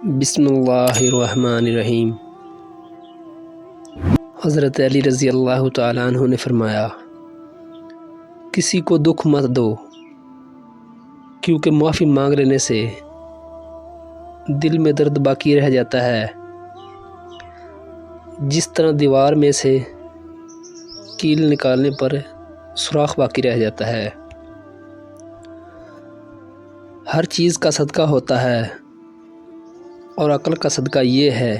بسم اللہ الرحمن الرحیم۔ حضرت علی رضی اللہ تعالیٰ عنہ نے فرمایا، کسی کو دکھ مت دو، کیونکہ معافی مانگ لینے سے دل میں درد باقی رہ جاتا ہے، جس طرح دیوار میں سے کیل نکالنے پر سوراخ باقی رہ جاتا ہے۔ ہر چیز کا صدقہ ہوتا ہے، اور عقل کا صدقہ یہ ہے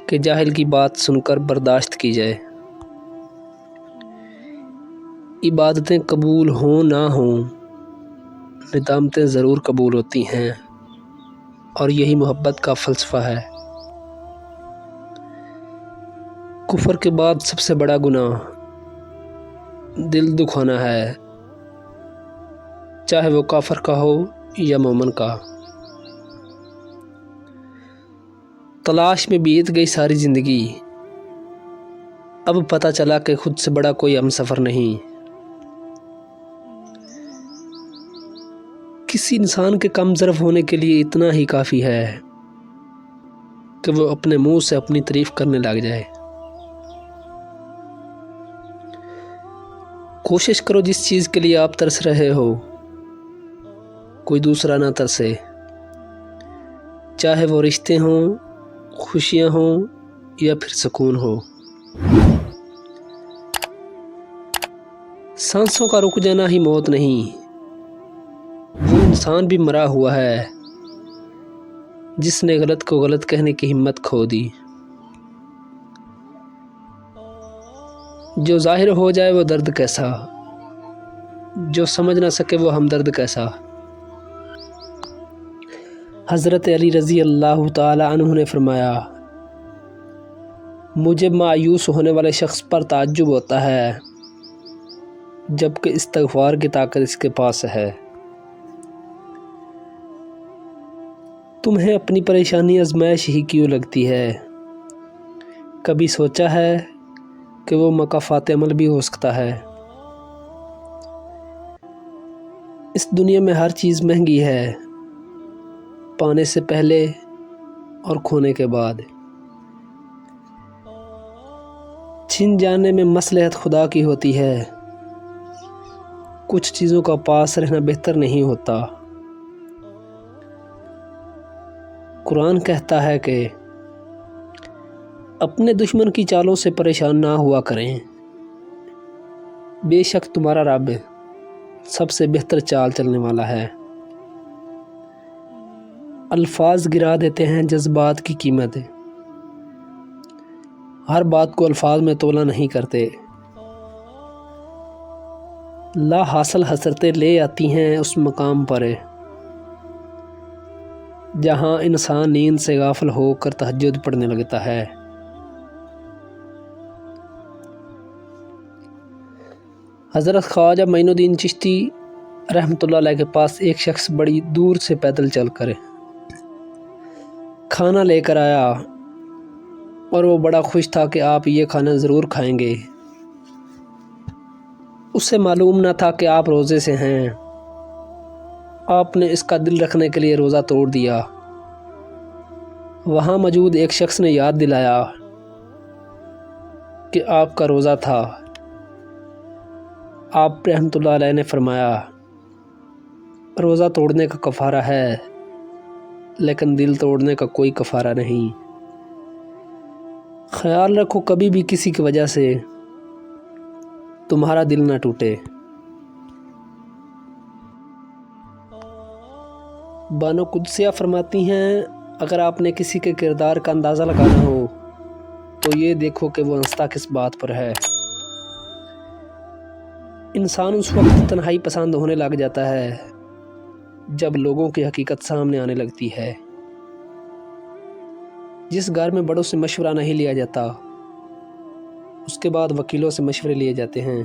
کہ جاہل کی بات سن کر برداشت کی جائے۔ عبادتیں قبول ہوں نہ ہوں، ندامتیں ضرور قبول ہوتی ہیں، اور یہی محبت کا فلسفہ ہے۔ کفر کے بعد سب سے بڑا گناہ دل دکھانا ہے، چاہے وہ کافر کا ہو یا مومن کا۔ تلاش میں بیت گئی ساری زندگی، اب پتہ چلا کہ خود سے بڑا کوئی ہم سفر نہیں۔ کسی انسان کے کم ظرف ہونے کے لیے اتنا ہی کافی ہے کہ وہ اپنے منہ سے اپنی تعریف کرنے لگ جائے۔ کوشش کرو جس چیز کے لیے آپ ترس رہے ہو کوئی دوسرا نہ ترسے، چاہے وہ رشتے ہوں، خوشیاں ہوں یا پھر سکون ہو۔ سانسوں کا رک جانا ہی موت نہیں، وہ انسان بھی مرا ہوا ہے جس نے غلط کو غلط کہنے کی ہمت کھو دی۔ جو ظاہر ہو جائے وہ درد کیسا، جو سمجھ نہ سکے وہ ہمدرد کیسا۔ حضرت علی رضی اللہ تعالی عنہ نے فرمایا، مجھے مایوس ہونے والے شخص پر تعجب ہوتا ہے جبکہ استغفار کی طاقت اس کے پاس ہے۔ تمہیں اپنی پریشانی آزمائش ہی کیوں لگتی ہے؟ کبھی سوچا ہے کہ وہ مکافات عمل بھی ہو سکتا ہے؟ اس دنیا میں ہر چیز مہنگی ہے، پانے سے پہلے اور کھونے کے بعد۔ چھن جانے میں مصلحت خدا کی ہوتی ہے، کچھ چیزوں کا پاس رہنا بہتر نہیں ہوتا۔ قرآن کہتا ہے کہ اپنے دشمن کی چالوں سے پریشان نہ ہوا کریں، بے شک تمہارا رب سب سے بہتر چال چلنے والا ہے۔ الفاظ گرا دیتے ہیں جذبات کی قیمت، ہر بات کو الفاظ میں تولا نہیں کرتے۔ لا حاصل حسرتیں لے آتی ہیں اس مقام پر جہاں انسان نیند سے غافل ہو کر تہجد پڑھنے لگتا ہے۔ حضرت خواجہ معین الدین چشتی رحمۃ اللہ علیہ کے پاس ایک شخص بڑی دور سے پیدل چل کر کھانا لے کر آیا، اور وہ بڑا خوش تھا کہ آپ یہ کھانا ضرور کھائیں گے۔ اسے معلوم نہ تھا کہ آپ روزے سے ہیں۔ آپ نے اس کا دل رکھنے کے لیے روزہ توڑ دیا۔ وہاں موجود ایک شخص نے یاد دلایا کہ آپ کا روزہ تھا۔ آپ رحمۃ اللہ علیہ نے فرمایا، روزہ توڑنے کا کفارہ ہے لیکن دل توڑنے کا کوئی کفارہ نہیں۔ خیال رکھو کبھی بھی کسی کی وجہ سے تمہارا دل نہ ٹوٹے۔ بانو قدسیہ فرماتی ہیں، اگر آپ نے کسی کے کردار کا اندازہ لگانا ہو تو یہ دیکھو کہ وہ ہنستا کس بات پر ہے۔ انسان اس وقت تنہائی پسند ہونے لگ جاتا ہے جب لوگوں کی حقیقت سامنے آنے لگتی ہے۔ جس گھر میں بڑوں سے مشورہ نہیں لیا جاتا، اس کے بعد وکیلوں سے مشورے لیے جاتے ہیں۔